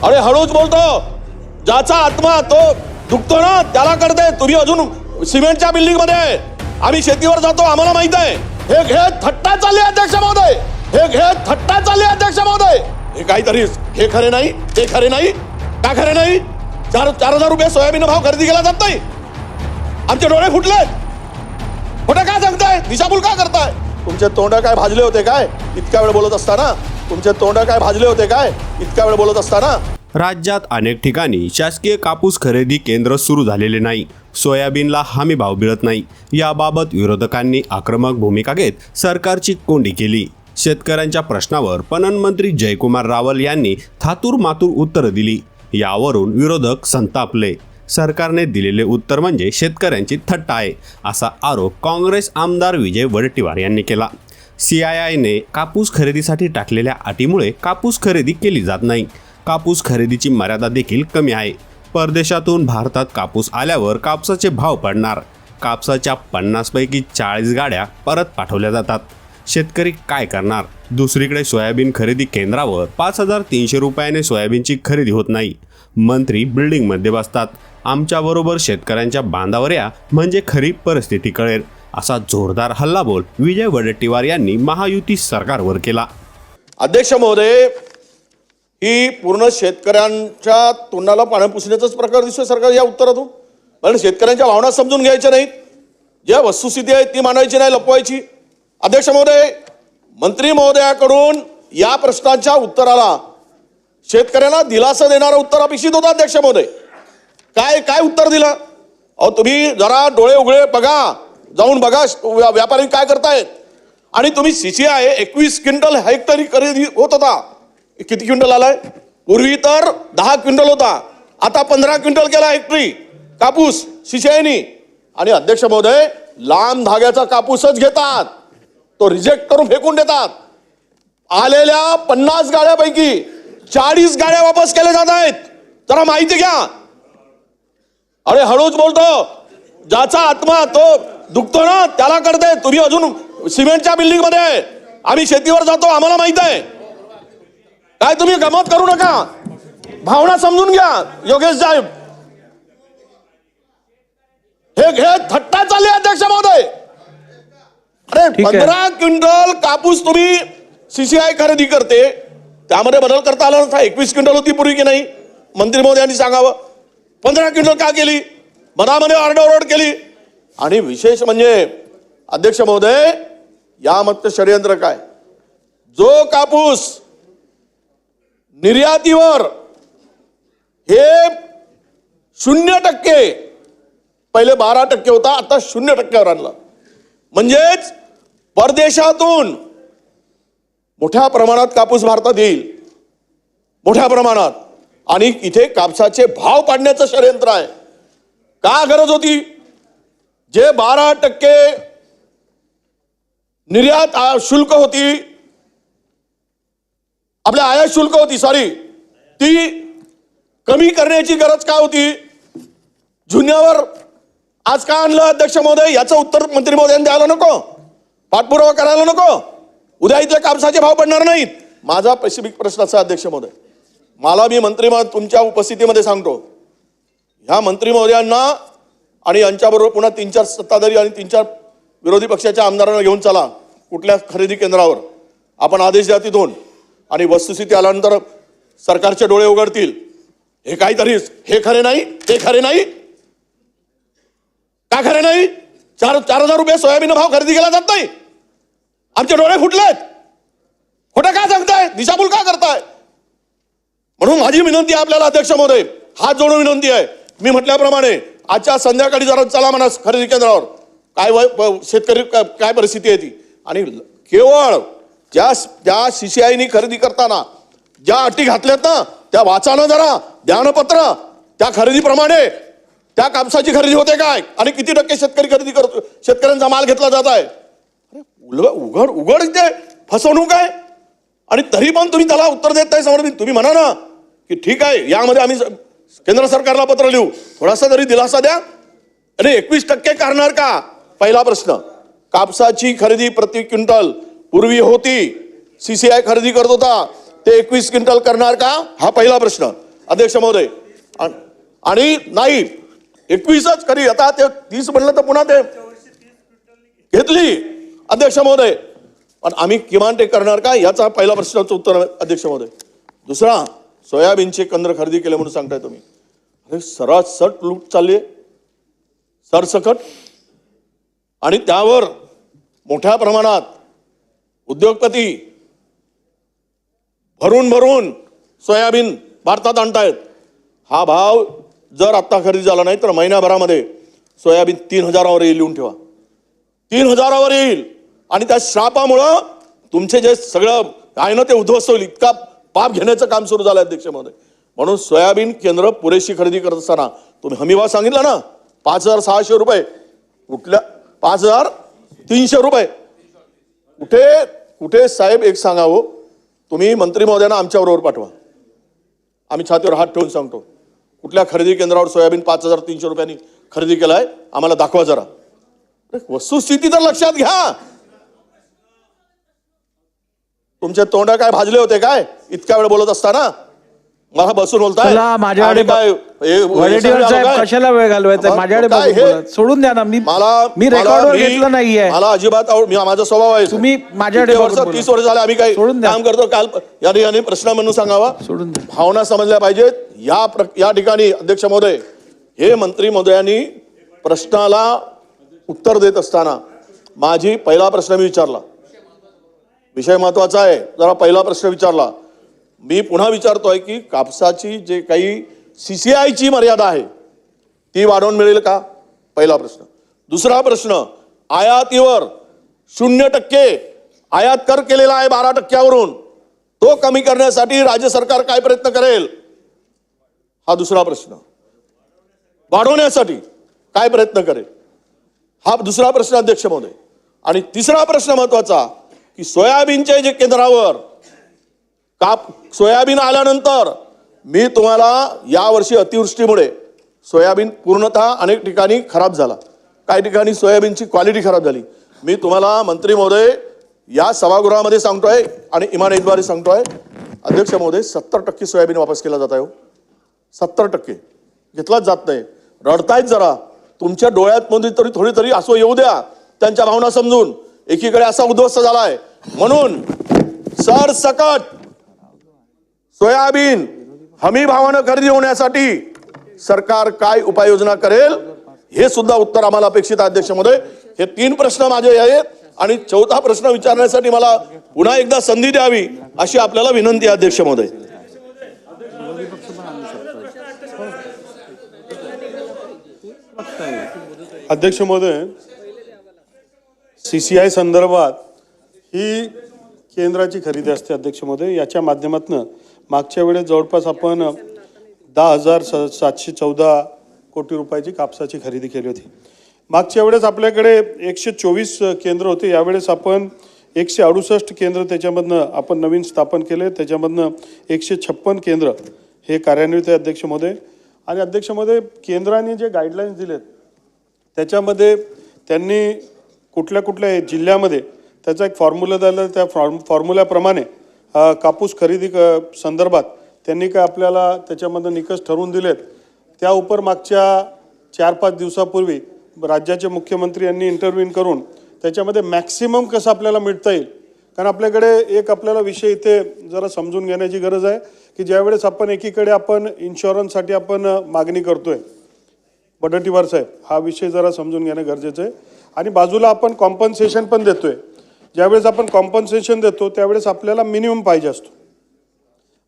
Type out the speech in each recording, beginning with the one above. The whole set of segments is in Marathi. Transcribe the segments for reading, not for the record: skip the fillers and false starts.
अरे हळूच बोलतो, ज्याचा आत्मा तो दुखतो ना त्याला कळते. तुम्ही अजून सिमेंटच्या बिल्डिंग मध्ये आहे, आम्ही शेतीवर जातो, आम्हाला माहित आहे. हे थट्टा चालली अध्यक्ष महोदय, हे थट्टा चालली अध्यक्ष महोदय. हे काहीतरी हे खरे नाही, ते खरे नाही. का खरे नाही? 4,000 रुपये सोयाबीन भाव खरेदी केला जात नाही. आमचे डोळे फुटलेत. खोटं काय सांगताय? दिशाभूल का करताय? तुमचे तोंड काय भाजले होते काय इतक्या वेळ बोलत असताना? तुमचे तोंड काय भाजले होते काय इतक्या वेळ बोलत असताना? राज्यात अनेक ठिकाणी शासकीय कापूस खरेदी केंद्र सुरू झालेले नाही. सोयाबीनला हमी भाव मिळत नाही. याबाबत विरोधकांनी आक्रमक भूमिका घेत सरकारची कोंडी केली. शेतकऱ्यांच्या प्रश्नावर पणन मंत्री जयकुमार रावल यांनी थातूर मातूर उत्तरं दिली. यावरून विरोधक संतापले. सरकारने दिलेले उत्तर म्हणजे शेतकऱ्यांची थट्टा आहे, असा आरोप काँग्रेस आमदार विजय वडेट्टीवार यांनी केला. CIIने कापूस खरेदीसाठी टाकलेल्या अटीमुळे कापूस खरेदी केली जात नाही. कापूस खरेदीची मर्यादा देखील कमी आहे. परदेशातून भारतात कापूस आल्यावर कापसाचे भाव पडणार. कापसाच्या 50 पैकी 40 गाड्या परत पाठवल्या जातात. शेतकरी काय करणार? दुसरीकडे सोयाबीन खरेदी केंद्रावर 5,300 रुपयाने सोयाबीनची खरेदी होत नाही. मंत्री बिल्डिंगमध्ये बसतात. आमच्याबरोबर शेतकऱ्यांच्या बांधावर या, म्हणजे खरी परिस्थिती कळेल, असा जोरदार हल्लाबोल विजय वडेट्टीवार यांनी महायुती सरकारवर केला. अध्यक्ष महोदय, ही पूर्ण शेतकऱ्यांच्या तोंडाला पाणी पुसण्याचाच प्रकार दिसतोय सरकार या उत्तरातून. पण शेतकऱ्यांच्या भावना समजून घ्यायच्या नाहीत, ज्या वस्तुस्थिती आहे ती मांडायची नाही, लपवायची. अध्यक्ष महोदय, मंत्री महोदयाकडून या प्रश्नाच्या उत्तराला शेतकऱ्यांना दिलासा देणारं उत्तर अपेक्षित होतं. अध्यक्ष महोदय, काय काय उत्तर दिलं? अहो तुम्ही जरा डोळे उघडे बघा, जाऊन बघा व्यापारी काय करतायत. आणि तुम्ही CCI 21 क्विंटल हेक्टरी खरेदी होत होता. किती क्विंटल आलाय? पूर्वी तर 10 क्विंटल होता, आता 15 क्विंटल केला हेक्टरी कापूस CCIने. आणि अध्यक्ष महोदय, लांब धाग्याचा कापूसच घेतात, तो रिजेक्ट करून फेकून देतात. आलेल्या 50 गाड्यापैकी 40 गाड्या वापस केल्या जात आहेत. जरा माहिती घ्या. अरे हळूच बोलतो, ज्याचा आत्मा तो दुखतो ना त्याला कळते. तुम्ही अजून सिमेंटच्या बिल्डिंग मध्ये आहे, आम्ही शेतीवर जातो, आम्हाला माहित आहे. काय तुम्ही गमत करू नका, भावना समजून घ्या. योगेश साहेब, हे थट्टा चालली अध्यक्ष महोदय. अरे 15 क्विंटल कापूस तुम्ही CCI खरेदी करते, त्यामध्ये बदल करता आला नसता. 21 क्विंटल होती पूर्वी की नाही? मंत्री महोदयांनी सांगावं. 15 क्विंटल का केली? मनामध्ये आरडाओरड केली. आणि विशेष म्हणजे अध्यक्ष महोदय, यामध्ये षडयंत्र काय? जो कापूस निर्यातीवर हे 0% पहिले 12% होता, आता 0%वर आणला. म्हणजेच परदेशातून मोठ्या प्रमाणात कापूस भारतात येईल, मोठ्या प्रमाणात. आणि इथे कापसाचे भाव पाडण्याचं षडयंत्र आहे. का गरज होती? जे 12% निर्यात शुल्क होती, आपल्या आयात शुल्क होती, ती कमी करण्याची गरज काय होती? जुन्यावर आज का आणलं अध्यक्ष महोदय? याचं उत्तर मंत्री महोदयांनी द्यायला नको, पाठपुरावा करायला नको. उद्या इथले कापसाचे भाव पडणार नाहीत. माझा स्पेसिफिक प्रश्न असा अध्यक्ष महोदय, मला मी मंत्री तुमच्या उपस्थितीमध्ये सांगतो, ह्या मंत्री महोदयांना आणि यांच्याबरोबर पुन्हा 3-4 सत्ताधारी आणि 3-4 विरोधी पक्षाच्या आमदारांना घेऊन चला कुठल्या खरेदी केंद्रावर. आपण आदेश द्या तिथून, आणि वस्तुस्थिती आल्यानंतर सरकारचे डोळे उघडतील. हे काहीतरी हे खरे नाही, ते खरे नाही. का खरे नाही? 4,000 रुपये सोयाबीन भाव खरेदी केला जात नाही. आमचे डोळे फुटलेत. खोटं काय सांगताय? दिशाभूल का करताय? म्हणून माझी विनंती आहे आपल्याला अध्यक्ष महोदय, हात जोडून विनंती आहे. मी म्हटल्याप्रमाणे आजच्या संध्याकाळी जरा चला म्हणा खरेदी केंद्रावर, काय शेतकरी काय परिस्थिती आहे ती. आणि केवळ ज्या CCIने खरेदी करताना ज्या अटी घातल्यात ना, त्या वाचानं जरा ध्यानपत्र. त्या खरेदीप्रमाणे त्या कापसाची खरेदी होते काय, आणि किती टक्के शेतकरी खरेदी करतो, शेतकऱ्यांचा माल घेतला जात आहे. उघड उघड इथे फसवणूक आहे. आणि तरी पण तुम्ही त्याला उत्तर देत नाही समोर. तुम्ही म्हणा ना की ठीक आहे, यामध्ये आम्ही केंद्र सरकारला पत्र लिहू, थोडासा तरी दिलासा द्या. अरे 21% करणार का? पहिला प्रश्न. कापसाची खरेदी प्रति क्विंटल पूर्वी होती, CCI खरेदी करत होता, ते 21 क्विंटल करणार का? हा पहिला प्रश्न. अध्यक्ष महोदय. आणि नाही 21च खरी, आता ते 30 म्हणलं तर पुन्हा ते घेतली अध्यक्ष महोदय. पण आम्ही किमान ते करणार का, याचा पहिला प्रश्नाचं उत्तर अध्यक्ष महोदय. दुसरा, सोयाबीनचे केंद्र खरेदी केले म्हणून सांगताय तुम्ही. अरे सरसट लूट चालली आहे, सरसकट. आणि त्यावर मोठ्या प्रमाणात उद्योगपती भरून भरून सोयाबीन भारतात आणतायत. हा भाव जर आत्ता खरेदी झाला नाही तर महिन्याभरामध्ये सोयाबीन 3000वर येईल. लिहून ठेवा, 3000वर येईल. आणि त्या श्रापामुळं तुमचे जे सगळं आहे ना ते उद्ध्वस्त होईल. इतका पाप घेण्याचं काम सुरू झालं अध्यक्ष महोदय. म्हणून सोयाबीन केंद्र पुरेशी खरेदी करत असताना तुम्ही हमीभाव सांगितला ना 5600 रुपये, कुठल्या 5300 रुपये, कुठे कुठे साहेब एक सांगावं, तुम्ही मंत्री महोदयांना आमच्याबरोबर पाठवा, आम्ही छातीवर हात ठेवून सांगतो. कुठल्या खरेदी केंद्रावर सोयाबीन 5300 रुपयांनी खरेदी केलाय आम्हाला दाखवा जरा. वस्तुस्थिती तर लक्षात घ्या. तुमचे तोंड काय भाजले होते काय इतक्या वेळ बोलत असताना? मला बसून बोलताय माझ्याकडे काय कशाला वेळ घालवायचा? माझ्याकडे सोडून द्या ना. मी रेकॉर्डवर घेतलं नाहीये. मला अजिबात माझा स्वभाव आहे. तुम्ही माझ्याकडे 30 वर्ष झाले आम्ही काही काम करतो. काल याने प्रश्न म्हणून सांगावा, सोडून द्या. भावना समजल्या पाहिजेत. या ठिकाणी अध्यक्ष महोदय, हे मंत्री महोदयांनी प्रश्नाला उत्तर देत असताना माझी पहिला प्रश्न मी विचारला, विषय महत्वाचा आहे, जरा पहिला प्रश्न विचारला. मी पुन्हा विचारतोय की कापसाची जे काही CCI मर्यादा आहे ती वाढवून मिळेल का? पहिला प्रश्न. दुसरा प्रश्न, आयातीवर 0% आयात कर केलेला आहे 12%वरून, तो कमी करण्यासाठी राज्य सरकार काय प्रयत्न करेल? हा दुसरा प्रश्न. वाढवण्यासाठी काय प्रयत्न करेल? हा दुसरा प्रश्न अध्यक्ष महोदय. आणि तिसरा प्रश्न महत्वाचा की सोयाबीनच्या जे केंद्रावर सोयाबीन आल्यानंतर मी तुम्हाला यावर्षी अतिवृष्टीमुळे सोयाबीन पूर्णतः अनेक ठिकाणी खराब झाला, काही ठिकाणी सोयाबीनची क्वालिटी खराब झाली. मी तुम्हाला मंत्री महोदय या सभागृहामध्ये सांगतोय आणि इमानतद्वारे सांगतोय अध्यक्ष महोदय, 70% सोयाबीन वापस केला जात आहे. 70% घेतलाच जात नाही. रडतायत जरा, तुमच्या डोळ्यात मध्ये तरी थोडी तरी असो येऊ द्या त्यांच्या भावना समजून. एकीकडे असा उद्ध्वस्त झालाय म्हणून सरसकट सोयाबीन हमी भावानं खरेदी होण्यासाठी सरकार काय उपाययोजना करेल हे सुद्धा उत्तर आम्हाला अपेक्षित आहे अध्यक्ष महोदय. हे 3 प्रश्न माझे आहेत आणि 4था प्रश्न विचारण्यासाठी मला पुन्हा एकदा संधी द्यावी अशी आपल्याला विनंती आहे अध्यक्ष महोदय. अध्यक्ष महोदय, CCI संदर्भात ही केंद्राची खरेदी असते अध्यक्ष महोदय. याच्या माध्यमातून मागच्या वेळेस जवळपास आपण 10,714 कोटी रुपयाची कापसाची खरेदी केली होती. मागच्या वेळेस आपल्याकडे 124 केंद्र होते. यावेळेस आपण 168 केंद्र त्याच्यामधनं आपण नवीन स्थापन केले. त्याच्यामधनं 156 केंद्र हे कार्यान्वित आहे अध्यक्ष महोदय. आणि अध्यक्ष महोदय, केंद्राने जे गाईडलाईन्स दिलेत त्याच्यामध्ये त्यांनी कुठल्या कुठल्या जिल्ह्यामध्ये त्याचा एक फॉर्म्युला दिला. त्या फॉर्म्युल्याप्रमाणे कापूस खरेदी संदर्भात त्यांनी काय आपल्याला त्याच्यामध्ये निकष ठरवून दिलेत. त्या उपर मागच्या 4-5 दिवसापूर्वी राज्याचे मुख्यमंत्री यांनी इंटरव्ह्यू करून त्याच्यामध्ये मॅक्सिमम कसं आपल्याला मिळता येईल. कारण आपल्याकडे एक आपल्याला विषय इथे जरा समजून घेण्याची गरज आहे की ज्यावेळेस आपण एकीकडे आपण इन्शुरन्ससाठी आपण मागणी करतोय, वडेट्टीवार साहेब, हा विषय जरा समजून घेणं गरजेचं आहे. आणि बाजूला आपण कॉम्पन्सेशन पण देतोय. ज्यावेळेस आपण कॉम्पन्सेशन देतो त्यावेळेस आपल्याला मिनिमम पाहिजे असतो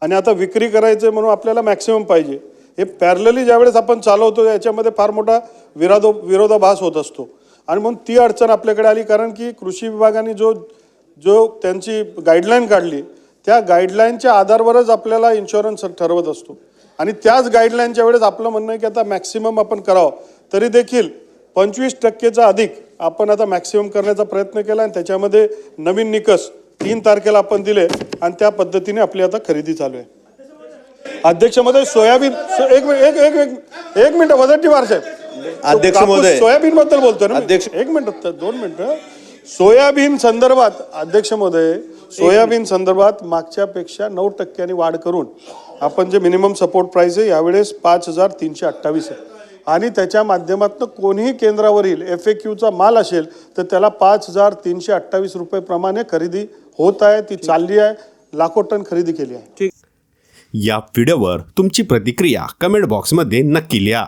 आणि आता विक्री करायचं म्हणून आपल्याला मॅक्सिमम पाहिजे. हे पॅरलली ज्यावेळेस आपण चालवतो याच्यामध्ये फार मोठा विरोधाभास होत असतो आणि म्हणून ती अडचण आपल्याकडे आली. कारण की कृषी विभागाने जो त्यांची गाईडलाईन काढली त्या गाईडलाईनच्या आधारावरच आपल्याला इन्शुरन्स ठरवत असतो आणि त्याच गाईडलाईनच्या वेळेस आपलं म्हणणं आहे की आता मॅक्सिमम आपण करावं. तरी देखील 25%चा अधिक आपण आता मॅक्सिमम करण्याचा प्रयत्न केला आणि त्याच्यामध्ये नवीन निकष 3 तारखेला आपण दिले आणि त्या पद्धतीने आपली आता खरेदी चालू आहे. अध्यक्ष महोदय, सोयाबीन एक मिनिट वडेट्टीवार साहेब, अध्यक्ष महोदय, सोयाबीन बद्दल बोलतोय ना अध्यक्ष, 1 मिनिट 2 मिनिटं. सोयाबीन संदर्भात अध्यक्ष महोदय, सोयाबीन संदर्भात मागच्यापेक्षा 9% वाढ करून आपण जे मिनिमम सपोर्ट प्राइस आहे यावेळेस 5,328 आहे आणि त्याच्या माध्यमातून कोणीही केंद्रावरील FAQचा माल असेल तर त्याला 5,328 रुपये प्रमाणे खरेदी होत आहे, ती चालली आहे, लाखो टन खरेदी केली आहे. या व्हिडिओवर तुमची प्रतिक्रिया कमेंट बॉक्समध्ये नक्की लिहा.